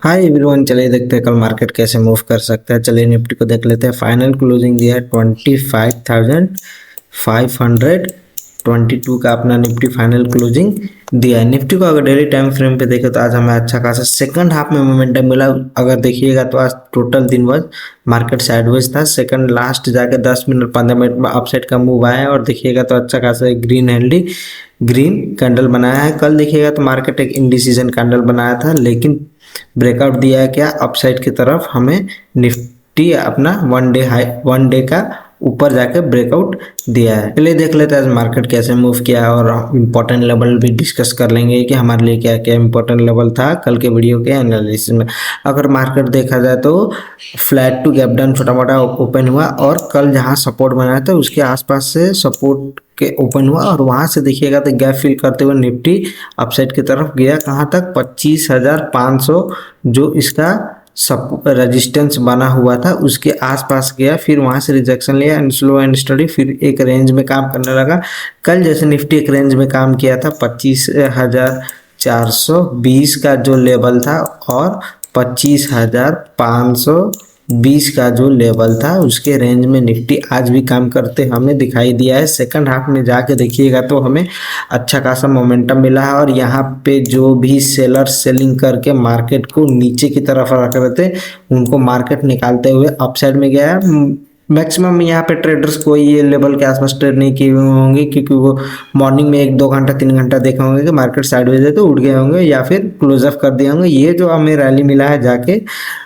Hi everyone, चलिए देखते हैं कल मार्केट कैसे मूव कर सकता है। चलिए निफ्टी को देख लेते हैं। फाइनल क्लोजिंग दिया है 25,522 का अपना निफ्टी फाइनल क्लोजिंग दिया है। निफ्टी को अगर डेली टाइम फ्रेम पे देखें तो आज हमें अच्छा खासा सेकंड हाफ में मोमेंटम मिला। अगर देखिएगा तो आज टोटल दिन भर मार्केट साइडवेज था। सेकंड लास्ट जाके 10 मिनट 15 मिनट में अपसाइड का मूव आया है और देखिएगा तो अच्छा खासा ग्रीन कैंडल बनाया है। कल देखिएगा तो मार्केट एक इंडिसीजन कैंडल बनाया था, लेकिन ब्रेकआउट दिया है क्या अपसाइड की तरफ। हमें निफ्टी अपना वन डे का ऊपर जाके ब्रेकआउट दिया है। चलिए देख लेते हैं आज मार्केट कैसे मूव किया और इम्पोर्टेंट लेवल भी डिस्कस कर लेंगे कि हमारे लिए क्या क्या इम्पोर्टेंट लेवल था कल के वीडियो के एनालिसिस में। अगर मार्केट देखा जाए तो फ्लैट टू गैप डाउन छोटा मोटा ओपन हुआ और कल जहां सपोर्ट बनाया था उसके आसपास से सपोर्ट के ओपन हुआ और वहां से देखिएगा तो गैप फिल करते हुए निफ्टी अपसाइड की तरफ गया। कहां तक? 25,500 जो इसका सब रेजिस्टेंस बना हुआ था उसके आसपास गया, फिर वहां से रिजेक्शन लिया एंड स्लो एंड स्टडी फिर एक रेंज में काम करने लगा। कल जैसे निफ्टी एक रेंज में काम किया था 25,420 का जो लेवल था और 25,520 का जो लेवल था उसके रेंज में निफ्टी आज भी काम करते हमें दिखाई दिया है। सेकंड हाफ में जाके देखिएगा तो हमें अच्छा खासा मोमेंटम मिला है और यहाँ पे जो भी सेलर सेलिंग करके मार्केट को नीचे की तरफ रख रहे थे उनको मार्केट निकालते हुए अपसाइड में गया है। मैक्सिमम यहाँ पे ट्रेडर्स कोई ये लेवल के आसपास ट्रेड नहीं किए हुए होंगे क्योंकि वो मॉर्निंग में 1-2 घंटा 3 घंटा देखे होंगे कि मार्केट साइडवेज है तो उठ गए होंगे या फिर क्लोज अप कर दिए होंगे। ये जो हमें रैली मिला है जाके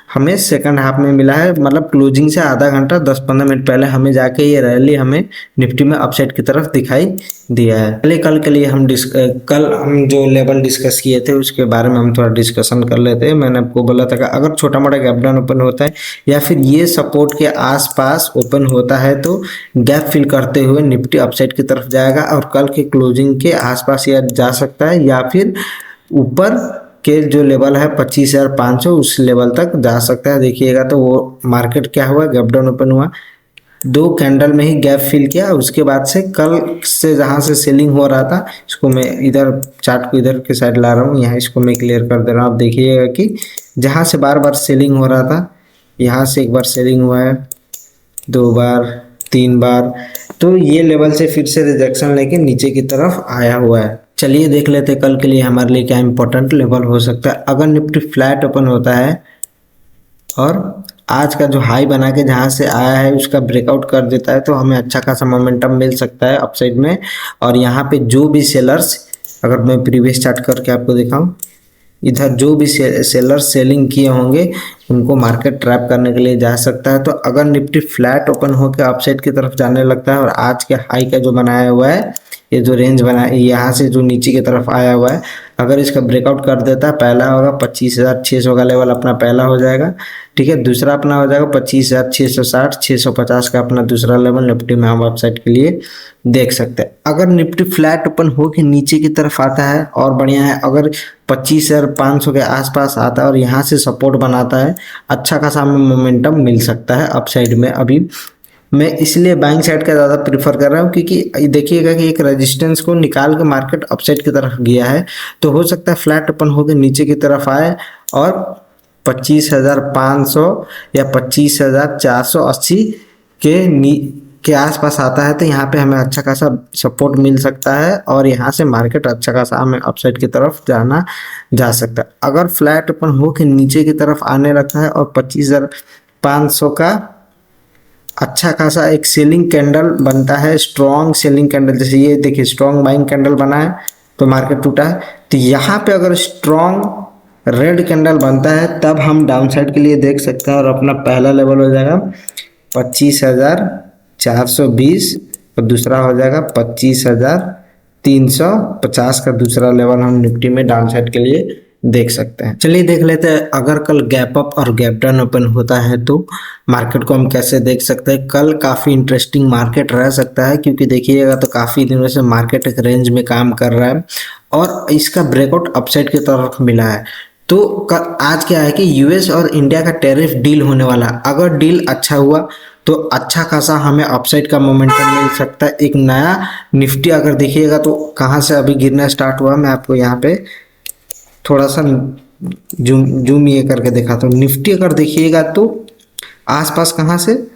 हमें सेकंड हाफ में मिला है, मतलब क्लोजिंग से आधा घंटा 10-15 मिनट पहले हमें जाके ये रैली हमें निफ्टी में अपसाइड की तरफ दिखाई दिया है। चलिए कल के लिए कल हम जो लेवल डिस्कस किए थे उसके बारे में हम थोड़ा डिस्कशन कर लेते हैं। मैंने आपको बोला था कि अगर छोटा मोटा गैप डाउन ओपन होता है या फिर ये सपोर्ट के आसपास ओपन होता है तो गैप फिल करते हुए निफ्टी अपसाइड की तरफ जाएगा और कल के क्लोजिंग के आसपास या जा सकता है या फिर ऊपर के जो लेवल है 25,500 उस लेवल तक जा सकता है। देखिएगा तो वो मार्केट क्या हुआ, गैप डाउन ओपन हुआ, 2 कैंडल में ही गैप फिल किया। उसके बाद से कल से जहां से सेलिंग हो रहा था, इसको मैं इधर चार्ट को इधर के साइड ला रहा हूँ, यहाँ इसको मैं क्लियर कर दे रहा हूँ। आप देखिएगा कि जहां से बार बार सेलिंग हो रहा था, यहाँ से एक बार सेलिंग हुआ है, 2 बार 3 बार, तो ये लेवल से फिर से रिजेक्शन लेके नीचे की तरफ आया हुआ है। चलिए देख लेते हैं कल के लिए हमारे लिए क्या इंपॉर्टेंट लेवल हो सकता है। अगर निफ्टी फ्लैट ओपन होता है और आज का जो हाई बना के जहां से आया है उसका ब्रेकआउट कर देता है तो हमें अच्छा खासा मोमेंटम मिल सकता है अपसाइड में। और यहाँ पे जो भी सेलर्स, अगर मैं प्रीवियस चार्ट करके आपको दिखाऊं, इधर जो भी सेलर सेलिंग किए होंगे उनको मार्केट ट्रैप करने के लिए जा सकता है। तो अगर निफ्टी फ्लैट ओपन होकर अपसाइड की तरफ जाने लगता है और आज के हाई का जो बनाया हुआ है, ये जो रेंज बना है यहाँ से जो नीचे की तरफ आया हुआ है, अगर इसका ब्रेकआउट कर देता है, पहला होगा 25,600 का लेवल अपना पहला हो जाएगा, ठीक है। दूसरा अपना हो जाएगा 25,660, 650 का अपना दूसरा लेवल निफ्टी में हम अपसाइड के लिए देख सकते हैं। अगर निफ्टी फ्लैट ओपन हो के नीचे की तरफ आता है और बढ़िया है, अगर 25,500 के आसपास आता है और यहाँ से सपोर्ट बनाता है, अच्छा खासा हमें मोमेंटम मिल सकता है अपसाइड में। अभी मैं इसलिए बाइंग साइड का ज़्यादा प्रीफर कर रहा हूँ क्योंकि देखिएगा कि एक रेजिस्टेंस को निकाल के मार्केट अपसाइड की तरफ गया है, तो हो सकता है फ्लैट ओपन होकर नीचे की तरफ आए और 25,500 या 25,480 के आसपास आता है तो यहाँ पे हमें अच्छा खासा सपोर्ट मिल सकता है और यहाँ से मार्केट अच्छा खासा हमें अपसाइड की तरफ जाना जा सकता है। अगर फ्लैट ओपन हो के नीचे की तरफ आने लगता है और 25,500 का अच्छा खासा एक सेलिंग कैंडल बनता है, स्ट्रॉन्ग सेलिंग कैंडल, जैसे ये देखिए स्ट्रॉन्ग बाइंग कैंडल बना है तो मार्केट टूटा है, तो यहाँ पे अगर स्ट्रॉन्ग रेड कैंडल बनता है तब हम डाउन साइड के लिए देख सकते हैं और अपना पहला लेवल हो जाएगा 25,420 और दूसरा हो जाएगा 25,350 का दूसरा लेवल हम निफ्टी में डाउन साइड के लिए देख सकते हैं। चलिए देख लेते हैं अगर कल गैप अप और गैप डाउन ओपन होता है तो मार्केट को हम कैसे देख सकते हैं। कल काफ़ी इंटरेस्टिंग मार्केट रह सकता है क्योंकि देखिएगा तो काफ़ी दिनों से मार्केट एक रेंज में काम कर रहा है और इसका ब्रेकआउट अपसाइड की तरफ मिला है। तो आज क्या है कि यूएस और इंडिया का टैरिफ डील होने वाला है। अगर डील अच्छा हुआ तो अच्छा खासा हमें अपसाइड का मोमेंटम मिल सकता है। एक नया निफ्टी अगर देखिएगा तो कहाँ से अभी गिरना स्टार्ट हुआ, मैं आपको यहाँ पे थोड़ा सा जूम ये करके दिखाता हूँ। निफ्टी अगर देखिएगा तो आसपास कहाँ से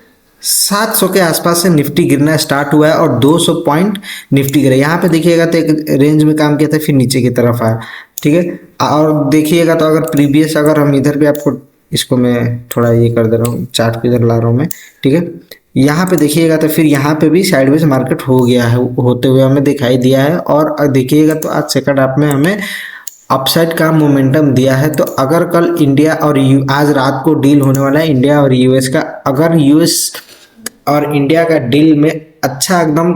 700 के आसपास से निफ्टी गिरना स्टार्ट हुआ है और 200 पॉइंट निफ्टी गिरा। यहाँ पे देखिएगा तो एक रेंज में काम किया था, फिर नीचे की तरफ आया, ठीक है। और देखिएगा तो अगर प्रीवियस, अगर हम इधर भी आपको, इसको मैं थोड़ा ये कर दे रहा हूँ, चार्ट को इधर ला रहा हूँ मैं, ठीक है। यहाँ पे देखिएगा तो फिर यहाँ पे भी साइडवेज मार्केट हो गया है, होते हुए हमें दिखाई दिया है। और देखिएगा तो आज सेकंड हाफ में हमें अपसाइड का मोमेंटम दिया है। तो अगर कल इंडिया और आज रात को डील होने वाला है इंडिया और यूएस का, अगर यूएस और इंडिया का डील में अच्छा एकदम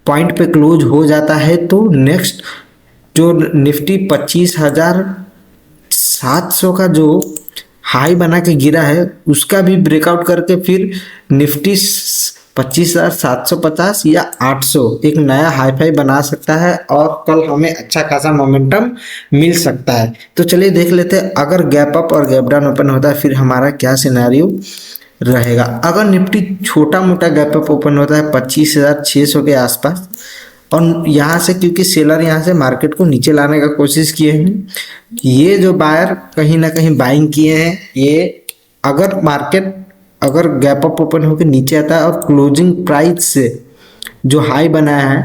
पॉइंट पे क्लोज हो जाता है तो नेक्स्ट जो निफ्टी 25,700 का जो हाई बना के गिरा है उसका भी ब्रेकआउट करके फिर निफ्टी 25,750 या 800 एक नया हाई फाई बना सकता है और कल हमें अच्छा खासा मोमेंटम मिल सकता है। तो चलिए देख लेते हैं अगर गैप अप और गैप डाउन ओपन होता है फिर हमारा क्या सिनेरियो रहेगा। अगर निफ्टी छोटा मोटा गैप अप ओपन होता है 25,600 के आसपास, और यहाँ से क्योंकि सेलर यहाँ से मार्केट को नीचे लाने का कोशिश किए हैं, ये जो बायर कहीं ना कहीं बाइंग किए हैं, ये अगर मार्केट अगर गैप अप ओपन होकर नीचे आता है और क्लोजिंग प्राइस से जो हाई बनाया है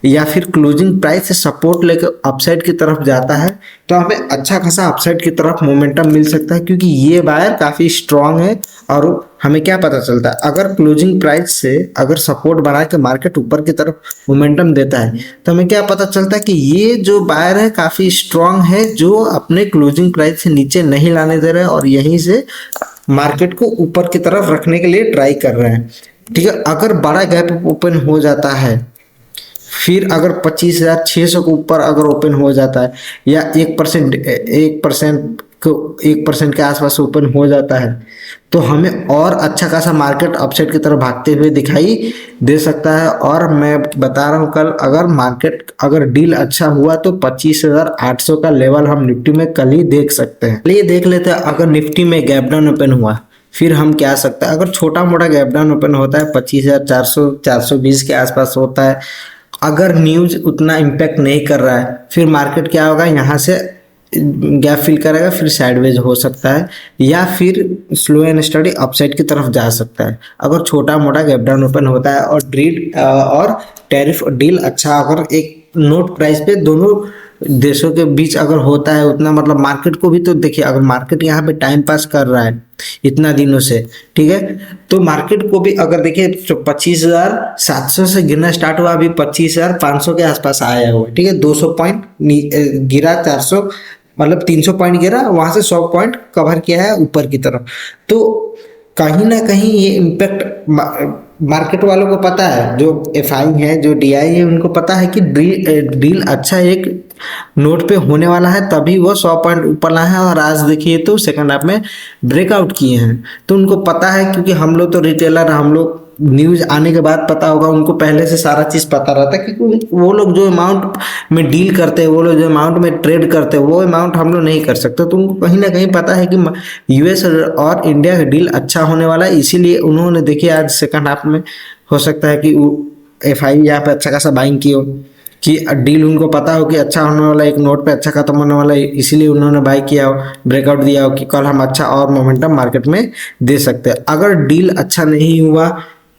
या फिर क्लोजिंग प्राइस से सपोर्ट लेकर अपसाइड की तरफ जाता है तो हमें अच्छा खासा अपसाइड की तरफ मोमेंटम मिल सकता है, क्योंकि ये बायर काफ़ी स्ट्रांग है। और हमें क्या पता चलता है, अगर क्लोजिंग प्राइस से अगर सपोर्ट बना के मार्केट ऊपर की तरफ मोमेंटम देता है तो हमें क्या पता चलता है कि ये जो बायर है काफ़ी स्ट्रांग है, जो अपने क्लोजिंग प्राइस से नीचे नहीं लाने दे रहे हैं और यहीं से मार्केट को ऊपर की तरफ रखने के लिए ट्राई कर रहे हैं, ठीक है। अगर बड़ा गैप ओपन हो जाता है, फिर अगर 25,600 के ऊपर अगर ओपन हो जाता है या 1% के आसपास ओपन हो जाता है तो हमें और अच्छा खासा मार्केट अपसाइड की तरफ भागते हुए दिखाई दे सकता है। और मैं बता रहा हूँ कल अगर मार्केट अगर डील अच्छा हुआ तो 25,800 का लेवल हम निफ्टी में कल ही देख सकते हैं। चलिए देख लेते हैं अगर निफ्टी में गैप डाउन ओपन हुआ फिर हम क्या सकते हैं। अगर छोटा मोटा गैप डाउन ओपन होता है 25,400 420 के आसपास होता है, अगर न्यूज उतना इम्पैक्ट नहीं कर रहा है फिर मार्केट क्या होगा, यहाँ से गैप फिल करेगा, फिर साइडवेज हो सकता है या फिर स्लो एंड स्टडी अपसाइड की तरफ जा सकता है। अगर छोटा मोटा गैप डाउन ओपन होता है और और टैरिफ डील अच्छा अगर एक नोट प्राइस पे दोनों देशों के बीच अगर होता है उतना, मतलब मार्केट को भी तो देखिए, अगर मार्केट यहाँ पे टाइम पास कर रहा है इतना दिनों से, ठीक है, तो मार्केट को भी अगर देखिए 25,700 से गिरना स्टार्ट हुआ, अभी 25,500 के आसपास आया हुआ है, ठीक है। 200 पॉइंट गिरा, 400 मतलब 300 पॉइंट गिरा, वहां से 100 पॉइंट कवर किया है ऊपर की तरफ। तो कहीं ना कहीं ये इम्पैक्ट मार्केट वालों को पता है, जो एफआई है जो डीआई है उनको पता है कि डील अच्छा एक नोट पे होने वाला है, तभी वो 100 पॉइंट ऊपर लाए हैं। और आज देखिए तो सेकंड हाफ में ब्रेकआउट किए हैं, तो उनको पता है, क्योंकि हम लोग तो रिटेलर, हम लोग न्यूज आने के बाद पता होगा, उनको पहले से सारा चीज पता रहता है, क्योंकि वो लोग जो अमाउंट में डील करते हैं, वो लोग जो अमाउंट में ट्रेड करते हैं, वो अमाउंट हम लोग नहीं कर सकते। तो उनको कहीं ना कहीं पता है कि यूएस और इंडिया का डील अच्छा होने वाला है, इसीलिए उन्होंने देखिए आज सेकंड हाफ में हो सकता है कि एफआई यहाँ पे अच्छा खासा बाइंग की हो, कि डील उनको पता हो कि अच्छा होने वाला, एक नोट पे अच्छा खत्म होने वाला है, इसीलिए उन्होंने बाई किया हो, ब्रेकआउट दिया हो कि कल हम अच्छा और मोमेंटम मार्केट में दे सकते हैं। अगर डील अच्छा नहीं हुआ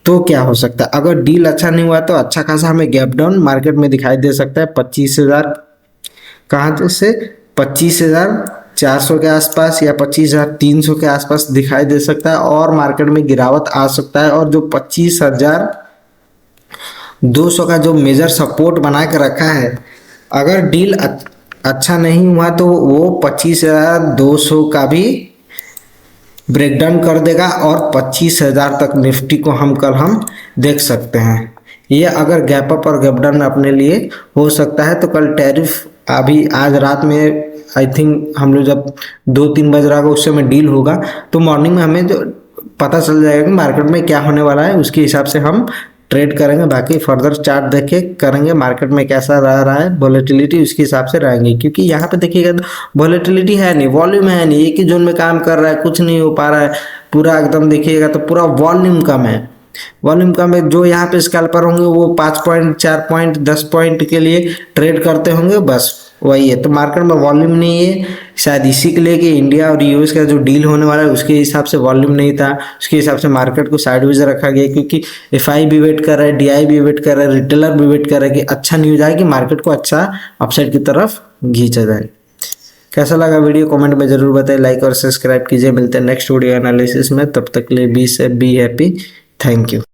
तो क्या हो सकता है, अगर डील अच्छा नहीं हुआ तो अच्छा खासा हमें गैप डाउन मार्केट में दिखाई दे सकता है। 25,000 कहाँ से 25,400 के आसपास या 25,300 के आसपास दिखाई दे सकता है और मार्केट में गिरावट आ सकता है। और जो 25,200 का जो मेजर सपोर्ट बना के रखा है, अगर डील अच्छा नहीं हुआ तो वो 25,200 का भी ब्रेकडाउन कर देगा और 25,000 तक निफ्टी को हम कल देख सकते हैं। ये अगर गैप अप और गैप डाउन अपने लिए हो सकता है तो कल टैरिफ अभी आज रात में आई थिंक हम लोग जब 2-3 बज रहा होगा उस समय डील होगा, तो मॉर्निंग में हमें जो पता चल जाएगा कि मार्केट में क्या होने वाला है, उसके हिसाब से हम ट्रेड करेंगे। बाकी फर्दर चार्ट देख के करेंगे, मार्केट में कैसा रहा है वॉलेटिलिटी उसके हिसाब से रहेंगे, क्योंकि यहाँ पे देखिएगा तो वॉलेटिलिटी है नहीं, वॉल्यूम है नहीं, एक ही जोन में काम कर रहा है, कुछ नहीं हो पा रहा है पूरा एकदम। देखिएगा तो पूरा वॉल्यूम कम है, वॉल्यूम कम है। जो यहाँ पे स्कैल्पर होंगे वो 5 पॉइंट 4 पॉइंट 10 पॉइंट के लिए ट्रेड करते होंगे, बस वही है। तो मार्केट में वॉल्यूम नहीं है, शायद इसी के लिए कि इंडिया और यूएस का जो डील होने वाला है उसके हिसाब से वॉल्यूम नहीं था, उसके हिसाब से मार्केट को साइडवेज रखा गया, क्योंकि एफआई भी वेट कर रहा है, डीआई भी वेट कर रहा है, रिटेलर भी वेट कर रहा है कि अच्छा न्यूज आए कि मार्केट को अच्छा अपसाइड की तरफ खींचा जाए। कैसा लगा वीडियो कमेंट में जरूर बताइए, लाइक और सब्सक्राइब कीजिए। मिलते हैं नेक्स्ट वीडियो एनालिसिस में, तब तक के लिए be safe be happy. Thank you.